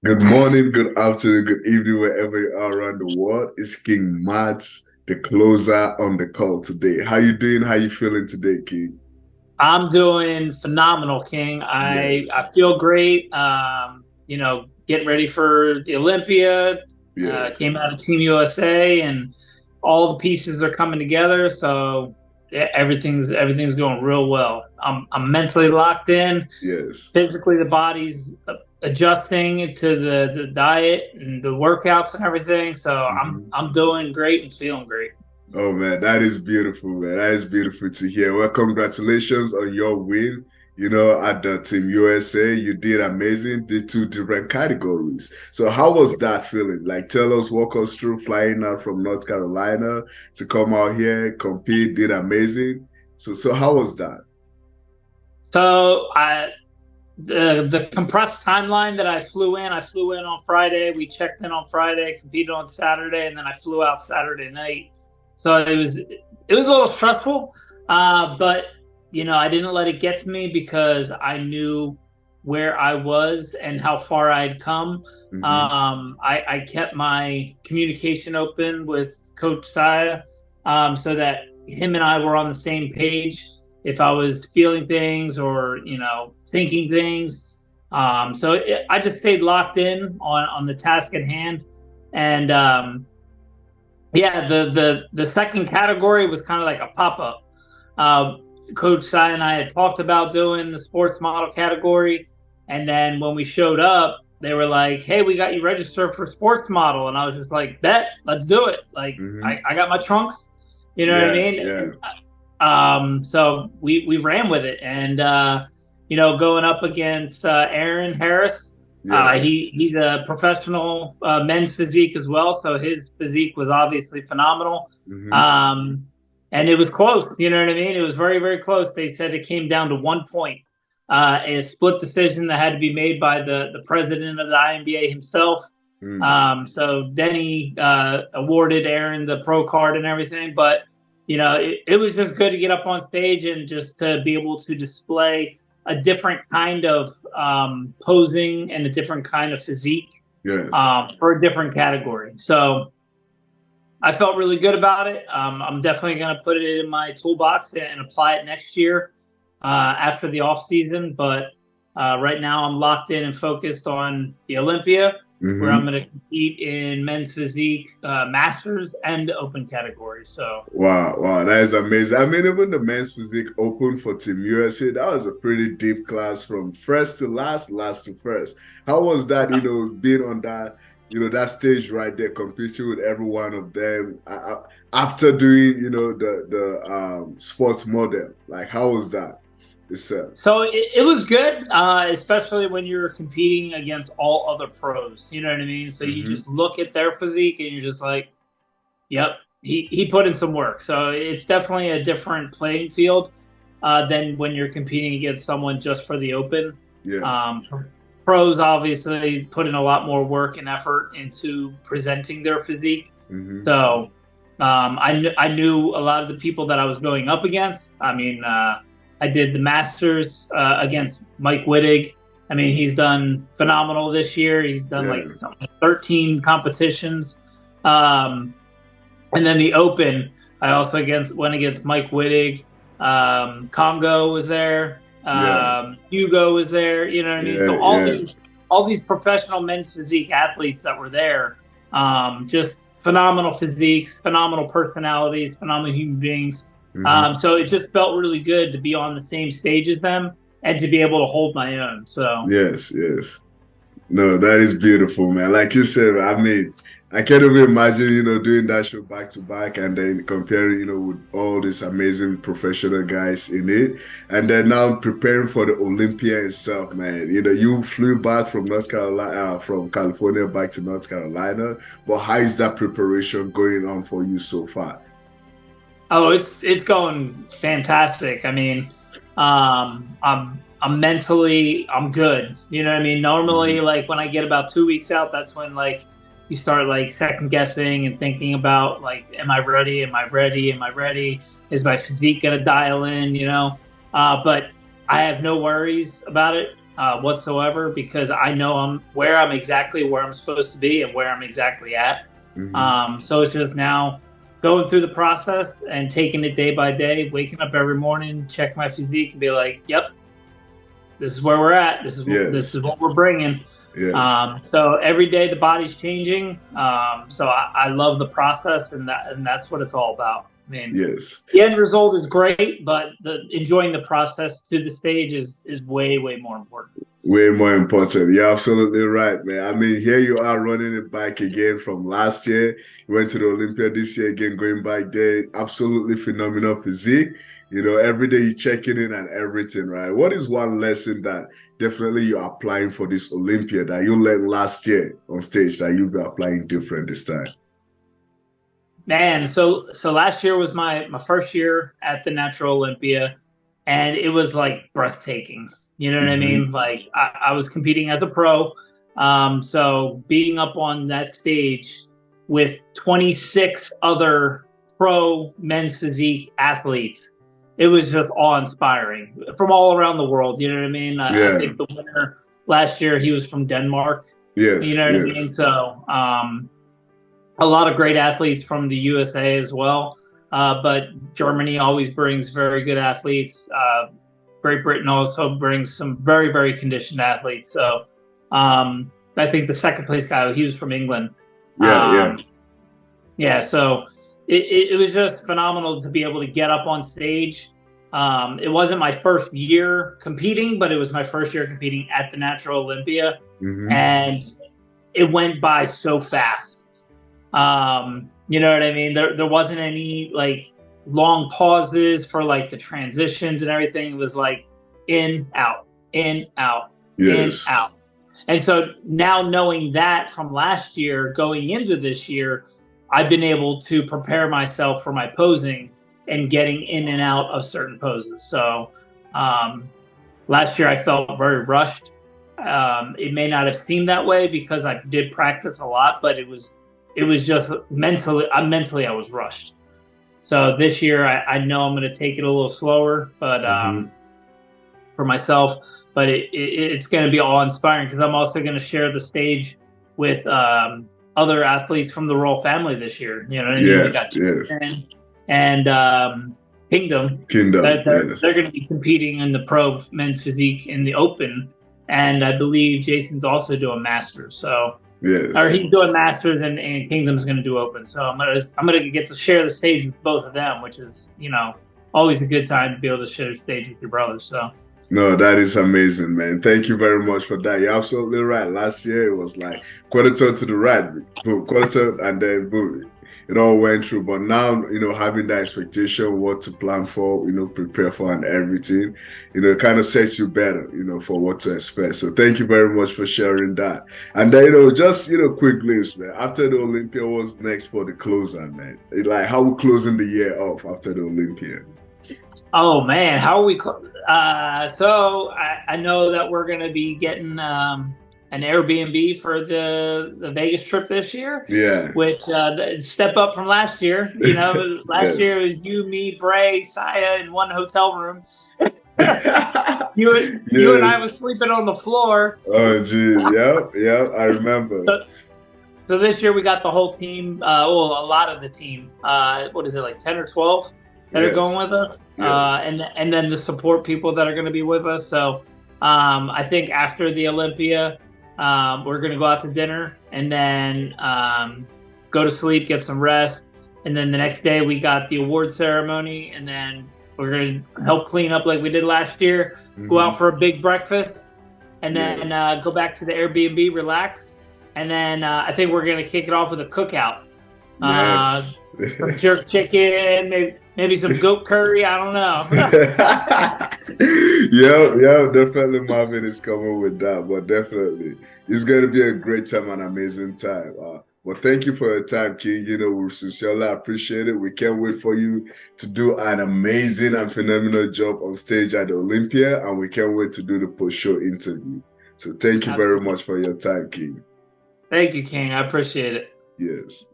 Good morning, good afternoon, good evening, wherever you are around the world. It's King Matt, the closer on the call today. How you doing? How you feeling today, King? I'm doing phenomenal, King. I Yes, feel great. Getting ready for the Olympia. yes. Came out of Team USA, and all the pieces are coming together. So yeah, everything's going real well. I'm mentally locked in. Yes. Physically, the body's adjusting to the diet and the workouts and everything. So I'm Mhm. I'm doing great and feeling great. Oh man, that is beautiful, man. That is beautiful to hear. Well, congratulations on your win. At the Team USA, you did amazing, did two different categories. So how was that feeling? Like tell us, walk us through flying out from North Carolina to come out here, compete, did amazing. So how was that? So the compressed timeline that I flew in on Friday. We checked in on Friday, competed on Saturday, and then I flew out Saturday night. So it was a little stressful, but I didn't let it get to me because I knew where I was and how far I'd come. Hmm. I kept my communication open with Coach Saya, so that him and I were on the same page if I was feeling things or thinking things. I just stayed locked in on the task at hand, and yeah, the second category was kind of like a pop up. Uh, Coach Sai and I had talked about doing the sports model category, and then when we showed up, they were like, "Hey, we got you registered for sports model," and I was just like, "Bet, let's do it!" Like I, Hmm. I got my trunks, you know what I Yeah, mean? yeah, And so we ran with it, and going up against Aaron Harris. yes. He's a professional men's physique as well, so his physique was obviously phenomenal. Hmm. Um, and it was close. You know what I mean? It was very, very close. They said it came down to 1 point, a split decision that had to be made by the president of the INBA himself. Mm. So Denny awarded Aaron the pro card and everything, but it was just good to get up on stage and just to be able to display a different kind of posing and a different kind of physique Yes. for a different category. So I felt really good about it. I'm definitely going to put it in my toolbox and apply it next year after the off season. But right now, I'm locked in and focused on the Olympia, where I'm Hmm. going to compete in men's physique, masters, and open categories. So Wow, wow, that is amazing. I mean, even the men's physique open for Team USA, that was a pretty deep class from first to last, last to first. How was that, being on that, that stage right there, competing with every one of them after doing, the sports model? Like, how was that itself? So it was good, especially when you're competing against all other pros. You know what I mean? So you Hmm. just look at their physique and you're just like, yep, he put in some work. So it's definitely a different playing field than when you're competing against someone just for the open. Yeah. Um, Pros obviously put in a lot more work and effort into presenting their physique. Hmm. So I knew a lot of the people that I was going up against. I mean, I did the Masters against Mike Wittig. I mean, he's done phenomenal this year. He's done Yeah. like 13 competitions. And then the Open, I also went against Mike Wittig. Congo was there. Yeah. Hugo was there. You know what I mean? So Yeah. Yeah. all these professional men's physique athletes that were there, just phenomenal physiques, phenomenal personalities, phenomenal human beings. Hmm. So it just felt really good to be on the same stage as them and to be able to hold my own. So Yes. Yes. No, that is beautiful, man. Like you said, I mean, I can't even imagine, doing that show back to back and then comparing, with all these amazing professional guys in it. And then now preparing for the Olympia itself, man. You flew back from North Carolina, from California back to North Carolina. But how is that preparation going on for you so far? oh, it's going fantastic. I mean, I'm mentally I'm good. You know what I mean? Normally, Hmm. like when I get about 2 weeks out, that's when like you start like second guessing and thinking about like, am I ready? Am I ready? Am I ready? Is my physique gonna dial in? But I have no worries about it. whatsoever, because I know I'm exactly where I'm supposed to be and where I'm exactly at. So it's just now going through the process and taking it day by day, waking up every morning, check my physique, and be like, "Yep, this is where we're at. This Yes. is what we're bringing." Yes. So every day the body's changing. So I love the process, and that's what it's all about. I mean, Yes. the end result is great, but enjoying the process to the stage is way more important. Way more important. You're absolutely right, man. I mean, here you are running it back again from last year. You went to the Olympia this year again, going back there. Absolutely phenomenal physique. You know, every day you're checking in and everything, right? What is one lesson that definitely you're applying for this Olympia that you learned last year on stage that you'll be applying different this time? Man, so last year was my first year at the Natural Olympia, and it was like breathtaking. You know what I mean? Like I was competing as a pro, so being up on that stage with 26 other pro men's physique athletes, it was just awe-inspiring from all around the world. You know what I mean? I Yeah. think the winner last year, he was from Denmark. You Yes. know what I Yes. mean? So a lot of great athletes from the USA as well. But Germany always brings very good athletes. Great Britain also brings some very conditioned athletes. So I think the second place guy, he was from England. Yeah. Yeah. Yeah, so it was just phenomenal to be able to get up on stage. It wasn't my first year competing, but it was my first year competing at the Natural Olympia. And it went by so fast. You know what I mean? There wasn't any like long pauses for like the transitions and everything. It was like in, out, in, out, in, Yes. out. And so now knowing that from last year going into this year, I've been able to prepare myself for my posing and getting in and out of certain poses. So last year I felt very rushed. It may not have seemed that way because I did practice a lot, but it was just mentally I was rushed. So this year I know I'm going to take it a little slower, but for myself, but it's going to be all inspiring because I'm also going to share the stage with other athletes from the royal family this year. You know what I mean? We Yes. got Yes. and Kingdom. Kingdom. Yes. They're going to be competing in the pro men's physique in the open, and I believe Jason's also doing masters. So, or Yes. he's doing masters, and Kingdom's going to do open. So I'm gonna get to share the stage with both of them, which is always a good time to be able to share the stage with your brothers. So. No, that is amazing, man. Thank you very much for that. You're absolutely right. Last year it was like quarter to the right, boom, quarter, and then boom, it all went through. But now, having that expectation, what to plan for, prepare for, and everything, it kind of sets you better, for what to expect. So thank you very much for sharing that. And then, just quick glimpse, man. After the Olympia, what's next for the closer, man? Like how we closing the year off after the Olympia? Oh man, how are we? So I know that we're going to be getting an Airbnb for the Vegas trip this year. Yeah. Which step up from last year. Last Yes. year it was you, me, Bray, Saya in one hotel room. You and I was sleeping on the floor. Oh, geez. Yep. I remember. So this year we got the whole team. Well, a lot of the team. What is it, like 10 or 12 that are going with us? Yes. And then the support people that are going to be with us. So I think after the Olympia, we're going to go out to dinner and then go to sleep, get some rest. And then the next day we got the award ceremony, and then we're going to help clean up like we did last year, go out for a big breakfast, and then go back to the Airbnb, relax. And then I think we're going to kick it off with a cookout. Yes. Some jerk chicken, maybe some goat curry. I don't know. Yeah, definitely Marvin is coming with that, but definitely it's going to be a great time and amazing time. Well, thank you for your time, King. We sincerely appreciate it. We can't wait for you to do an amazing and phenomenal job on stage at the Olympia, and we can't wait to do the post-show interview. So thank you very much for your time, King. Thank you, King. I appreciate it. Yes.